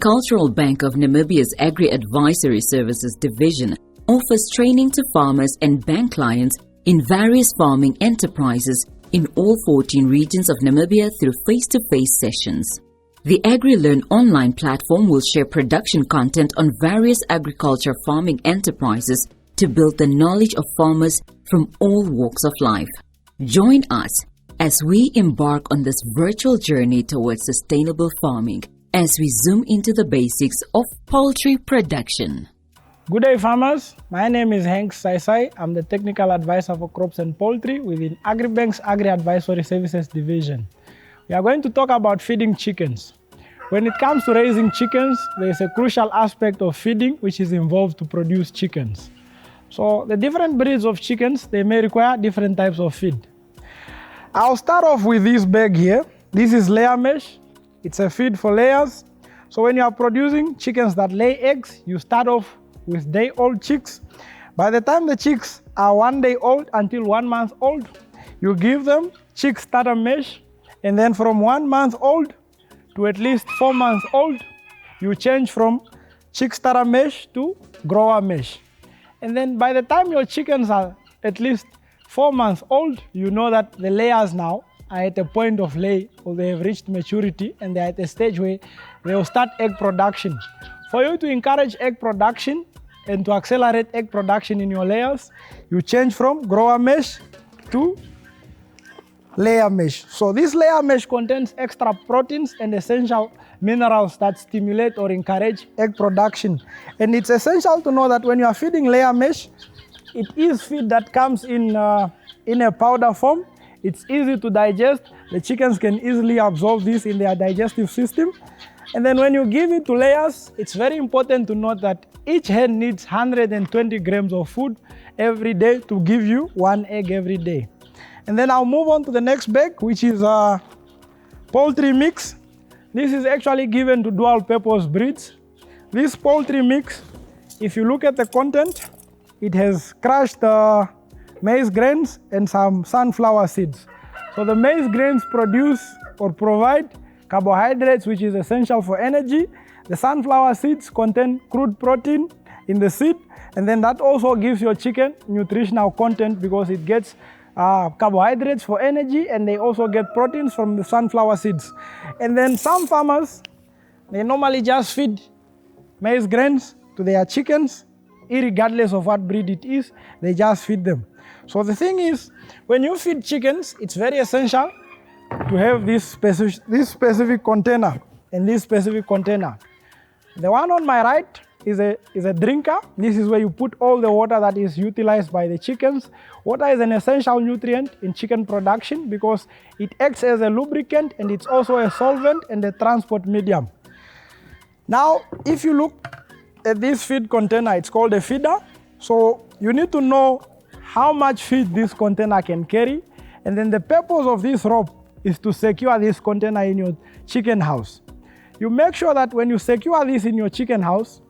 Agricultural Bank of Namibia's Agri-Advisory Services Division offers training to farmers and bank clients in various farming enterprises in all 14 regions of Namibia through face-to-face sessions. The Agri-Learn online platform will share production content on various agriculture farming enterprises to build the knowledge of farmers from all walks of life. Join us as we embark on this virtual journey towards sustainable farming as we zoom into the basics of poultry production. Good day, farmers. My name is Hank Saisai. I'm the Technical Advisor for Crops and Poultry within Agribank's Agri-Advisory Services Division. We are going to talk about feeding chickens. When it comes to raising chickens, there is a crucial aspect of feeding which is involved to produce chickens. So the different breeds of chickens, they may require different types of feed. I'll start off with this bag here. This is layer mesh. It's a feed for layers. So when you are producing chickens that lay eggs, you start off with day-old chicks. By the time the chicks are 1 day old until 1 month old, you give them chick starter mesh. And then from 1 month old to at least 4 months old, you change from chick starter mesh to grower mesh. And then by the time your chickens are at least 4 months old, you know that the layers now are at a point of lay, or they have reached maturity and they're at a stage where they will start egg production. For you to encourage egg production and to accelerate egg production in your layers, you change from grower mesh to layer mesh. So this layer mesh contains extra proteins and essential minerals that stimulate or encourage egg production. And it's essential to know that when you are feeding layer mesh, it is feed that comes in a powder form. It's easy to digest. The chickens can easily absorb this in their digestive system. And then when you give it to layers, it's very important to note that each hen needs 120 grams of food every day to give you 1 egg every day. And then I'll move on to the next bag, which is a poultry mix. This is actually given to dual purpose breeds. This poultry mix, if you look at the content, it has crushed maize grains and some sunflower seeds. So the maize grains produce or provide carbohydrates, which is essential for energy. The sunflower seeds contain crude protein in the seed, and then that also gives your chicken nutritional content because it gets carbohydrates for energy, and they also get proteins from the sunflower seeds. And then some farmers, they normally just feed maize grains to their chickens, irregardless of what breed it is, they just feed them. So the thing is, when you feed chickens, it's very essential to have this specific container and this specific container. The one on my right is a drinker. This is where you put all the water that is utilized by the chickens. Water is an essential nutrient in chicken production because it acts as a lubricant, and it's also a solvent and a transport medium. Now, if you look at this feed container, it's called a feeder. So you need to know how much feed this container can carry. And then the purpose of this rope is to secure this container in your chicken house. You make sure that when you secure this in your chicken house,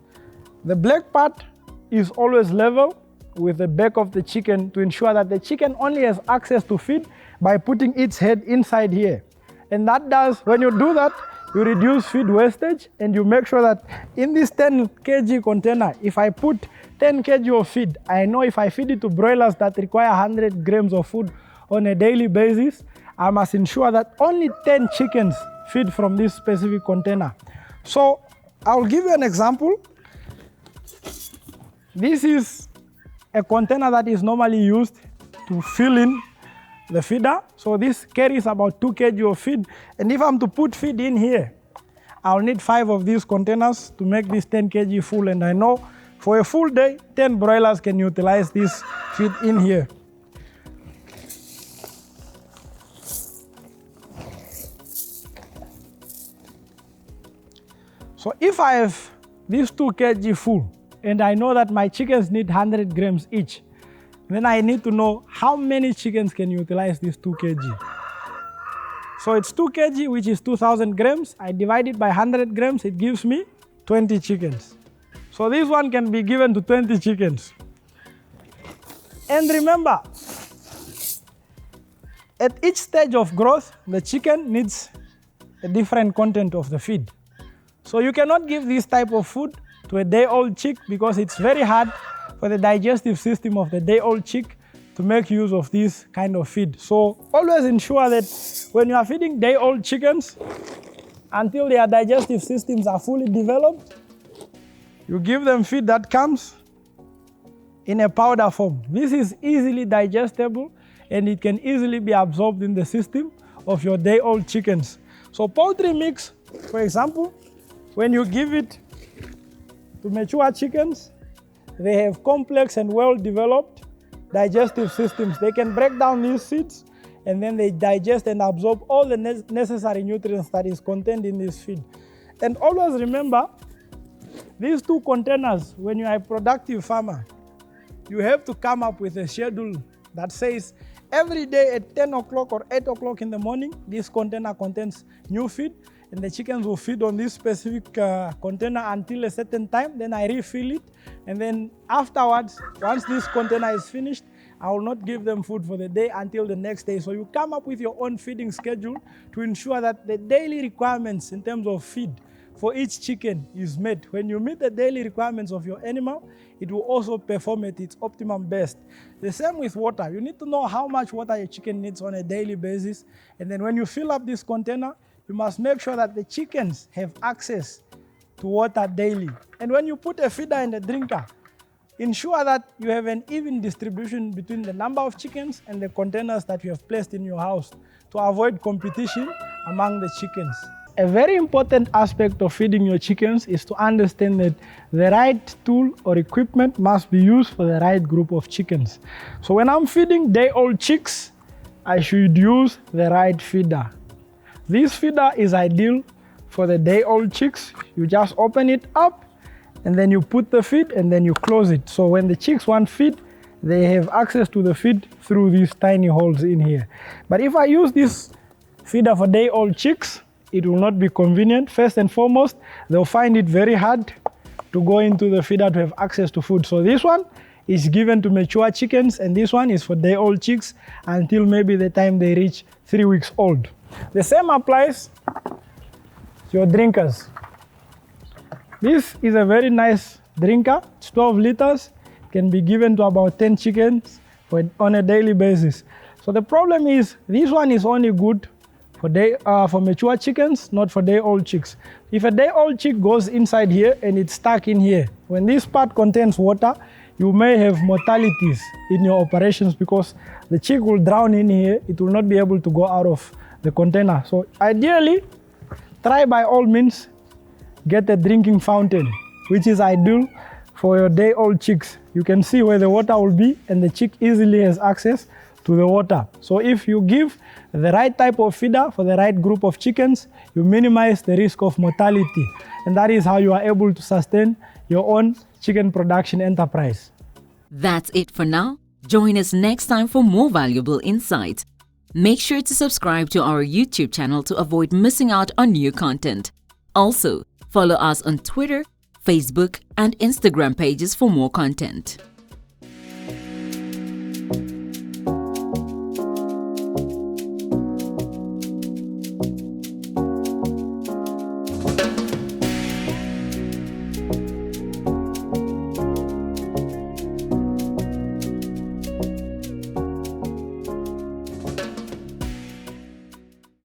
the black part is always level with the back of the chicken to ensure that the chicken only has access to feed by putting its head inside here. And that does, when you do that, you reduce feed wastage, and you make sure that in this 10 kg container, if I put 10 kg of feed, I know if I feed it to broilers that require 100 grams of food on a daily basis, I must ensure that only 10 chickens feed from this specific container. So I'll give you an example. This is a container that is normally used to fill in the feeder. So this carries about 2 kg of feed. And if I'm to put feed in here, I'll need 5 of these containers to make this 10 kg full. And I know for a full day, 10 broilers can utilize this feed in here. So if I have these 2 kg full, and I know that my chickens need 100 grams each, then I need to know how many chickens can utilize this 2 kg. So it's 2 kg, which is 2,000 grams. I divide it by 100 grams, it gives me 20 chickens. So this one can be given to 20 chickens. And remember, at each stage of growth, the chicken needs a different content of the feed. So you cannot give this type of food to a day-old chick because it's very hard for the digestive system of the day-old chick to make use of this kind of feed. So always ensure that when you are feeding day-old chickens, until their digestive systems are fully developed, you give them feed that comes in a powder form. This is easily digestible and it can easily be absorbed in the system of your day-old chickens. So poultry mix, for example, when you give it to mature chickens, they have complex and well-developed digestive systems. They can break down these seeds and then they digest and absorb all the necessary nutrients that is contained in this feed. And always remember, these two containers, when you are a productive farmer, you have to come up with a schedule that says every day at 10 o'clock or 8 o'clock in the morning, this container contains new feed, and the chickens will feed on this specific container until a certain time. Then I refill it, and then afterwards, once this container is finished, I will not give them food for the day until the next day. So you come up with your own feeding schedule to ensure that the daily requirements in terms of feed for each chicken is met. When you meet the daily requirements of your animal, it will also perform at its optimum best. The same with water. You need to know how much water your chicken needs on a daily basis. And then when you fill up this container, you must make sure that the chickens have access to water daily. And when you put a feeder and a drinker, ensure that you have an even distribution between the number of chickens and the containers that you have placed in your house to avoid competition among the chickens. A very important aspect of feeding your chickens is to understand that the right tool or equipment must be used for the right group of chickens. So when I'm feeding day-old chicks, I should use the right feeder. This feeder is ideal for the day-old chicks. You just open it up and then you put the feed and then you close it. So when the chicks want feed, they have access to the feed through these tiny holes in here. But if I use this feeder for day-old chicks, it will not be convenient. First and foremost, they'll find it very hard to go into the feeder to have access to food. So this one is given to mature chickens and this one is for day-old chicks until maybe the time they reach 3 weeks old. The same applies to your drinkers. This is a very nice drinker. It's 12 liters. Can be given to about 10 chickens on a daily basis. So the problem is this one is only good for mature chickens, not for day-old chicks. If a day-old chick goes inside here and it's stuck in here, when this part contains water, you may have mortalities in your operations because the chick will drown in here. It will not be able to go out of the container. So ideally, try by all means get a drinking fountain, which is ideal for your day-old chicks. You can see where the water will be and the chick easily has access to the water. So if you give the right type of feeder for the right group of chickens, you minimize the risk of mortality. And that is how you are able to sustain your own chicken production enterprise. That's it for now. Join us next time for more valuable insights. Make sure to subscribe to our YouTube channel to avoid missing out on new content. Also, follow us on Twitter, Facebook, and Instagram pages for more content.